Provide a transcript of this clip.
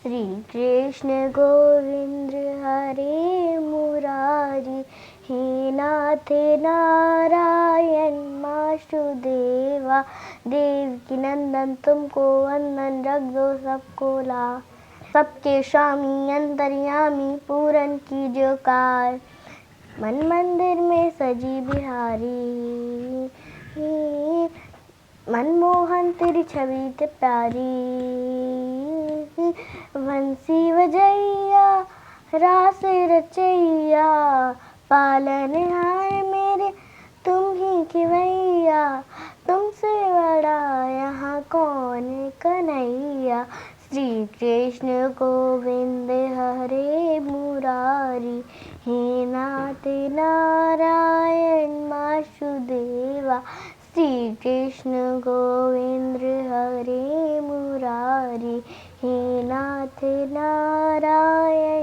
श्री कृष्ण गोविंद हरे मुरारी, हे नाथ नारायण वासुदेवा, देवकी नंदन तुमको वंदन, रख दो सबको ला। सबके स्वामी अंतर्यामी, पूरन कीजियो कार, मन मंदिर में सजी बिहारी, मनमोहन तेरी छवि ते प्यारी। बंसी बजैया रास रचैया, पालन हार मेरे तुम ही खिवैया, तुमसे बड़ा यहाँ कौन कन्हैया। श्री कृष्ण गोविंद हरे मुरारी, हे नाथ नारायण वासुदेवा, श्री कृष्ण गोविंद हरे मुरारी, हे नाथ नारायण